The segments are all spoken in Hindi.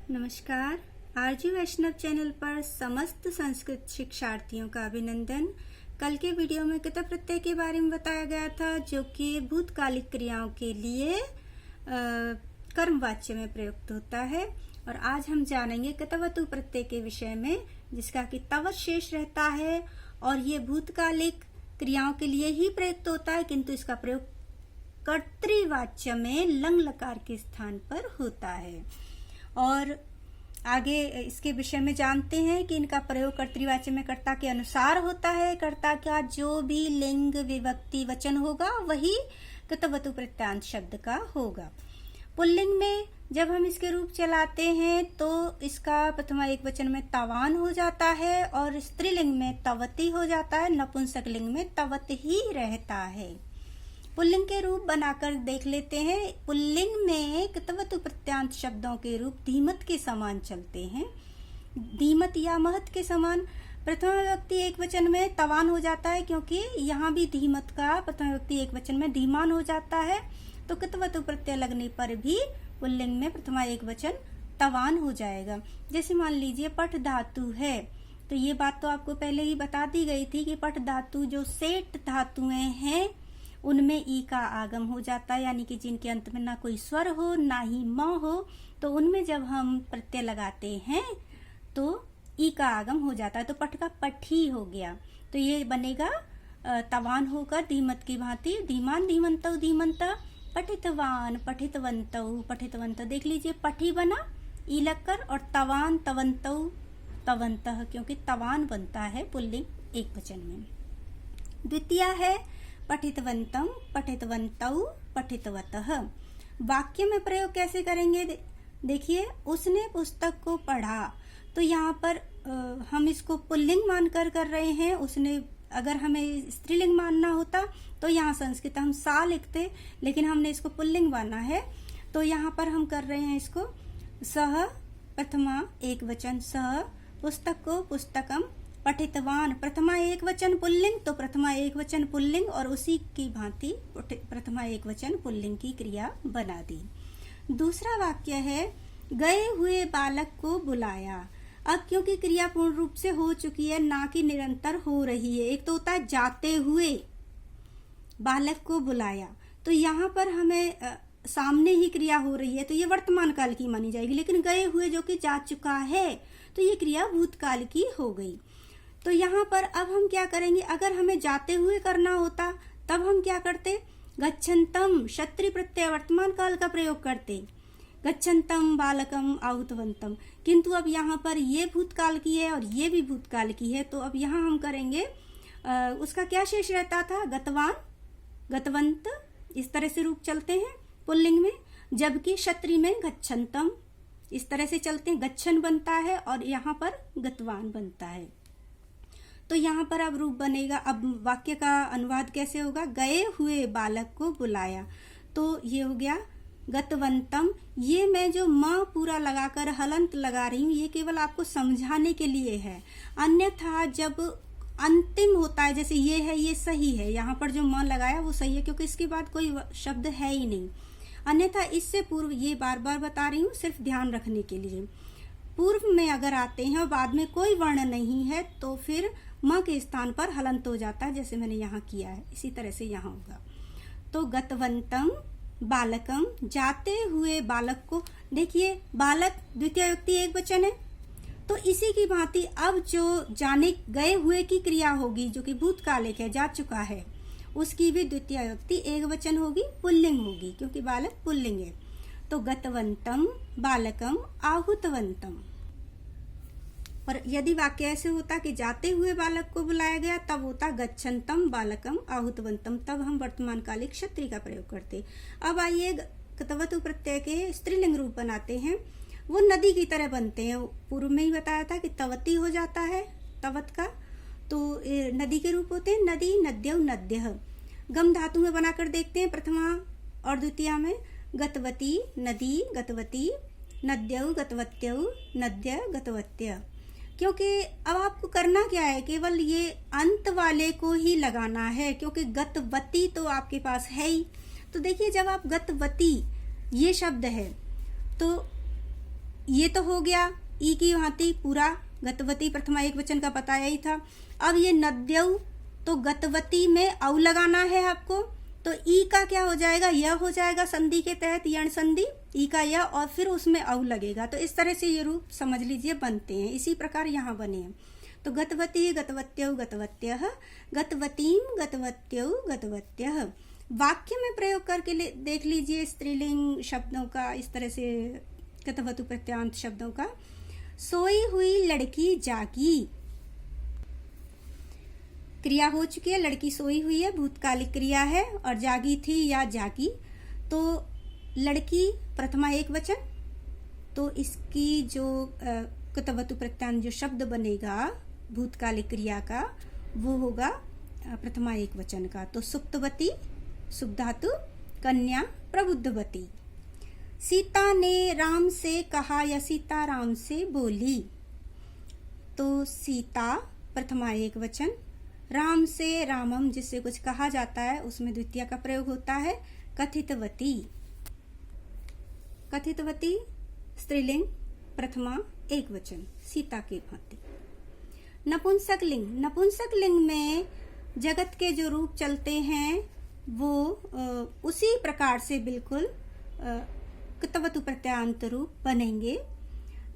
नमस्कार। आरजी वैष्णव चैनल पर समस्त संस्कृत शिक्षार्थियों का अभिनंदन। कल के वीडियो में कृत प्रत्यय के बारे में बताया गया था, जो कि भूतकालिक क्रियाओं के लिए कर्मवाच्य में प्रयुक्त होता है। और आज हम जानेंगे कृतवतु प्रत्यय के विषय में, जिसका कि तवत शेष रहता है और ये भूतकालिक क्रियाओं के लिए ही प्रयुक्त होता है, किंतु इसका प्रयोग कर्तृवाच्य में लंग लकार के स्थान पर होता है। और आगे इसके विषय में जानते हैं कि इनका प्रयोग कर्तृवाच्य में कर्ता के अनुसार होता है। कर्ता का जो भी लिंग विभक्ति वचन होगा वही कृतवतु प्रत्यांत शब्द का होगा। पुल्लिंग में जब हम इसके रूप चलाते हैं तो इसका प्रथमा एक वचन में तवान हो जाता है और स्त्रीलिंग में तवती हो जाता है, नपुंसक लिंग में तवत ही रहता है। पुल्लिंग के रूप बनाकर देख लेते हैं। पुल्लिंग में कृतवतु प्रत्यांत शब्दों के रूप धीमत के समान चलते हैं, धीमत या महत के समान। प्रथमा विभक्ति एक वचन में तवान हो जाता है, क्योंकि यहाँ भी धीमत का प्रथमा विभक्ति एक वचन में धीमान हो जाता है, तो कृतवतु प्रत्यय लगने पर भी पुल्लिंग में प्रथमा एक वचन तवान हो जाएगा। जैसे मान लीजिए पठ धातु है, तो ये बात तो आपको पहले ही बता दी गई थी कि पठ धातु जो सेठ धातुएं हैं उनमें ई का आगम हो जाता है, यानी कि जिनके अंत में ना कोई स्वर हो ना ही म हो, तो उनमें जब हम प्रत्यय लगाते हैं तो ई का आगम हो जाता है। तो पठ का पठी हो गया, तो ये बनेगा तवान होकर धीमत की भांति धीमान धीमंत धीमंत, पठितवान पठितवंत पठितवंत। देख लीजिए पठी बना ई लगकर, और तवान तवंत तवंत, क्योंकि तवान बनता है पुल्लिंग एक वचन में। द्वितीय है पठितवंतम पठितवंतौ पठितवतः। वाक्य में प्रयोग कैसे करेंगे? देखिए, उसने पुस्तक को पढ़ा, तो यहाँ पर हम इसको पुल्लिंग मानकर कर रहे हैं। उसने, अगर हमें स्त्रीलिंग मानना होता तो यहाँ संस्कृत हम सा लिखते, लेकिन हमने इसको पुल्लिंग माना है, तो यहाँ पर हम कर रहे हैं इसको सह प्रथमा एक वचन सह, पुस्तक को पुस्तकम, पठितवान प्रथमा एक वचन पुल्लिंग, तो प्रथमा एक वचन पुल्लिंग और उसी की भांति प्रथमा एक वचन पुल्लिंग की क्रिया बना दी। दूसरा वाक्य है गए हुए बालक को बुलाया। अब क्योंकि क्रिया पूर्ण रूप से हो चुकी है, ना कि निरंतर हो रही है। एक तो होता है जाते हुए बालक को बुलाया, तो यहाँ पर हमें सामने ही क्रिया हो रही है, तो ये वर्तमान काल की मानी जाएगी। लेकिन गए हुए जो कि जा चुका है, तो ये क्रिया भूतकाल की हो गई। तो यहाँ पर अब हम क्या करेंगे? अगर हमें जाते हुए करना होता तब हम क्या करते? गच्छन्तम क्षत्रिय प्रत्यय वर्तमान काल का प्रयोग करते, गच्छन्तम बालकम आहुतवंतम। किंतु अब यहाँ पर ये भूतकाल की है और ये भी भूतकाल की है, तो अब यहाँ हम करेंगे उसका क्या शेष रहता था? गतवान गतवंत, इस तरह से रूप चलते हैं पुल्लिंग में, जबकि क्षत्रिय में गच्छन्तम इस तरह से चलते हैं, गच्छन बनता है और यहाँ पर गतवान बनता है। तो यहाँ पर अब रूप बनेगा। अब वाक्य का अनुवाद कैसे होगा? गए हुए बालक को बुलाया, तो ये हो गया गतवंतम। ये मैं जो म पूरा लगाकर हलंत लगा रही हूँ, ये केवल आपको समझाने के लिए है। अन्यथा जब अंतिम होता है, जैसे ये है, ये सही है, यहाँ पर जो म लगाया वो सही है, क्योंकि इसके बाद कोई शब्द है ही नहीं। अन्यथा इससे पूर्व, ये बार बार बता रही हूँ सिर्फ ध्यान रखने के लिए, पूर्व में अगर आते हैं और बाद में कोई वर्ण नहीं है तो फिर म के स्थान पर हलंत हो जाता है, जैसे मैंने यहाँ किया है, इसी तरह से यहाँ होगा। तो गतवंतम बालकम, जाते हुए बालक को। देखिए बालक द्वितीय व्यक्ति एक वचन है, तो इसी की भांति अब जो जाने गए हुए की क्रिया होगी, जो कि भूतकालिक है, जा चुका है, उसकी भी द्वितीय व्यक्ति एक वचन होगी, पुल्लिंग होगी, क्योंकि बालक पुल्लिंग है। तो गतवंतम बालकम आहुतवंतम। और यदि वाक्य ऐसे होता कि जाते हुए बालक को बुलाया गया, तब होता गच्छन्तम बालकम आहुतवंतम, तब हम वर्तमान कालिक क्षत्रिय का प्रयोग करते। अब आइए कृतवतु प्रत्यय के स्त्रीलिंग रूप बनाते हैं। वो नदी की तरह बनते हैं। पूर्व में ही बताया था कि तवती हो जाता है तवत का, तो नदी के रूप होते हैं नदी, नद्यौ नद्यः। गम धातु में बनाकर देखते हैं प्रथमा और द्वितीय में, गतवती नदी गतवती, नद्यौ गतवत्यौ नद्य गतवत्य। क्योंकि अब आपको करना क्या है? केवल ये अंत वाले को ही लगाना है, क्योंकि गतवती तो आपके पास है ही। तो देखिए, जब आप गतवती ये शब्द है, तो ये तो हो गया ई की भांति पूरा गतवती प्रथमा एक वचन का बताया ही था। अब ये नद्यौ, तो गतवती में औ लगाना है आपको, तो ई का क्या हो जाएगा, यह हो जाएगा संधि के तहत, यण संधि, ई का यह, और फिर उसमें औ लगेगा। तो इस तरह से ये रूप समझ लीजिए बनते हैं। इसी प्रकार यहाँ बने हैं। तो गतवती, गतवत्यौ, गतवत्यः, गतवतीम, गतवत्यौ, गतवत्यः। वाक्य में प्रयोग करके देख लीजिए स्त्रीलिंग शब्दों का, इस तरह से गतवतु प्रत्यांत शब्दों का। सोई हुई लड़की जागी, क्रिया हो चुकी है, लड़की सोई हुई है, भूतकालिक क्रिया है, और जागी थी या जागी, तो लड़की प्रथमा एक वचन, तो इसकी जो गतवतु प्रत्यांत जो शब्द बनेगा भूतकालिक क्रिया का, वो होगा प्रथमा एक वचन का। तो सुप्तवती, सुप धातु, कन्या, प्रबुद्धवती। सीता ने राम से कहा या सीता राम से बोली, तो सीता प्रथमा एक वचन, राम से, रामम जिससे कुछ कहा जाता है उसमें द्वितीय का प्रयोग होता है। कथितवती, कथितवती स्त्रीलिंग प्रथमा एक वचन, सीता के भांति। नपुंसक लिंग, नपुंसक लिंग में जगत के जो रूप चलते हैं वो उसी प्रकार से बिल्कुल गतवतु प्रत्यांत रूप बनेंगे।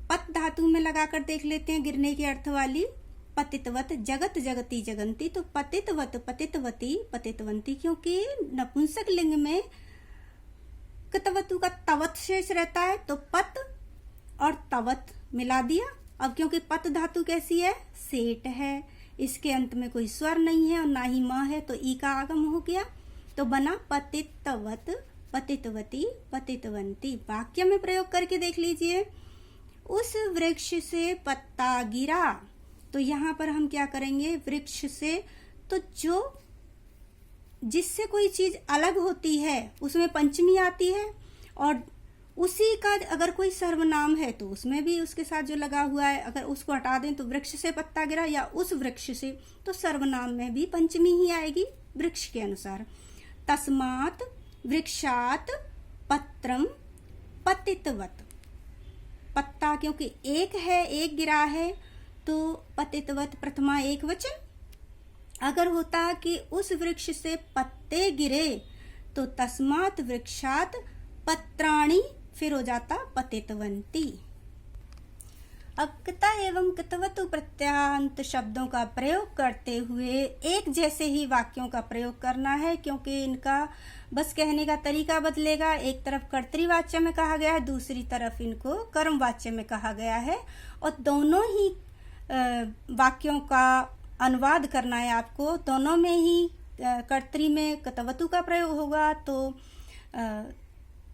पत धातु में लगाकर देख लेते हैं गिरने के अर्थ वाली। पतितवत, जगत, जगती, जगंती, तो पतितवत, पतितवती, पतितवंती, क्योंकि नपुंसक लिंग में गतवतु का तवत शेष रहता है, तो पत और तवत मिला दिया। अब क्योंकि पत धातु कैसी है, सेठ है, इसके अंत में कोई स्वर नहीं है और ना ही म है, तो ई का आगम हो गया, तो बना पतितवत, पतितवती, पतितवंती। वाक्य में प्रयोग करके देख लीजिए। उस वृक्ष से पत्ता गिरा, तो यहाँ पर हम क्या करेंगे, वृक्ष से, तो जो जिससे कोई चीज अलग होती है उसमें पंचमी आती है, और उसी का अगर कोई सर्वनाम है तो उसमें भी उसके साथ जो लगा हुआ है, अगर उसको हटा दें तो वृक्ष से पत्ता गिरा या उस वृक्ष से, तो सर्वनाम में भी पंचमी ही आएगी वृक्ष के अनुसार। तस्मात् वृक्षात पत्रम पतितवत, पत्ता क्योंकि एक है, एक गिरा है, तो पतितवत प्रथमा एक वचन। अगर होता कि उस वृक्ष से पत्ते गिरे, तो तस्मात् वृक्षात पत्राणि, फिर हो जाता पतितवंती। अब कता एवं कतवतु प्रत्यांत शब्दों का प्रयोग करते हुए एक जैसे ही वाक्यों का प्रयोग करना है, क्योंकि इनका बस कहने का तरीका बदलेगा। एक तरफ कर्तृवाच्य में कहा गया है, दूसरी तरफ इनको कर्मवाच्य में कहा गया है, और दोनों ही वाक्यों का अनुवाद करना है आपको। दोनों में ही कर्तरी में कतवतु का प्रयोग होगा, तो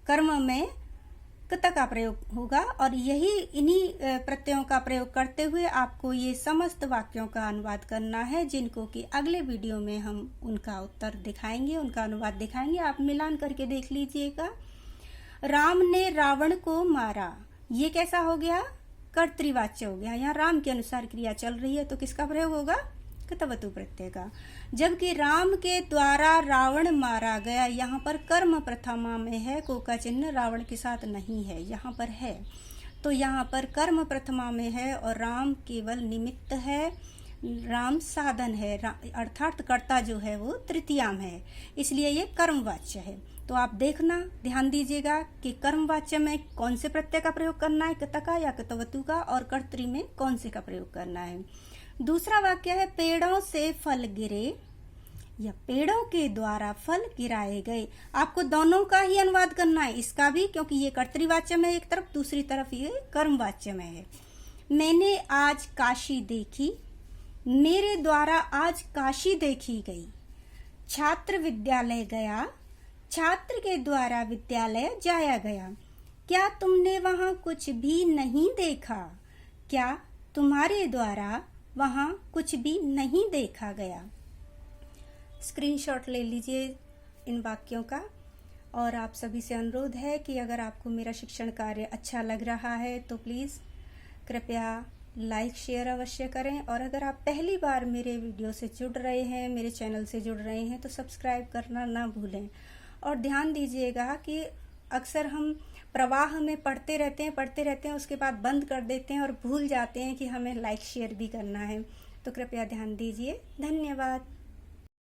कर्म में कत का प्रयोग होगा, और यही इन्हीं प्रत्ययों का प्रयोग करते हुए आपको ये समस्त वाक्यों का अनुवाद करना है, जिनको कि अगले वीडियो में हम उनका उत्तर दिखाएंगे, उनका अनुवाद दिखाएंगे। आप मिलान करके देख लीजिएगा। राम ने रावण को मारा, ये कैसा हो गया, कर्तृवाच्य हो गया। यहाँ राम के अनुसार क्रिया चल रही है, तो किसका प्रयोग होगा, कतवतु प्रत्यय का। जबकि राम के द्वारा रावण मारा गया, यहाँ पर कर्म प्रथमा में है, को का चिन्ह रावण के साथ नहीं है, यहाँ पर है, तो यहाँ पर कर्म प्रथमा में है और राम केवल निमित्त है, राम साधन है, अर्थात कर्ता जो है वो तृतीया में है, इसलिए ये कर्मवाच्य है। तो आप देखना, ध्यान दीजिएगा कि कर्मवाच्य में कौन से प्रत्यय का प्रयोग करना है, कत का या कतवतु का, और कर्तरी में कौन से का प्रयोग करना है। दूसरा वाक्य है पेड़ों से फल गिरे या पेड़ों के द्वारा फल गिराए गए। आपको दोनों का ही अनुवाद करना है, इसका भी, क्योंकि ये कर्तृवाच्य में एक तरफ, दूसरी तरफ ये कर्मवाच्य में है। मैंने आज काशी देखी, मेरे द्वारा आज काशी देखी गई। छात्र विद्यालय गया, छात्र के द्वारा विद्यालय जाया गया। क्या तुमने वहां कुछ भी नहीं देखा, क्या तुम्हारे द्वारा वहां कुछ भी नहीं देखा गया। स्क्रीनशॉट ले लीजिए इन वाक्यों का। और आप सभी से अनुरोध है कि अगर आपको मेरा शिक्षण कार्य अच्छा लग रहा है तो प्लीज़ कृपया लाइक शेयर अवश्य करें, और अगर आप पहली बार मेरे वीडियो से जुड़ रहे हैं, मेरे चैनल से जुड़ रहे हैं, तो सब्सक्राइब करना ना भूलें। और ध्यान दीजिएगा कि अक्सर हम प्रवाह में पढ़ते रहते हैं, उसके बाद बंद कर देते हैं और भूल जाते हैं कि हमें लाइक शेयर भी करना है। तो कृपया ध्यान दीजिए। धन्यवाद।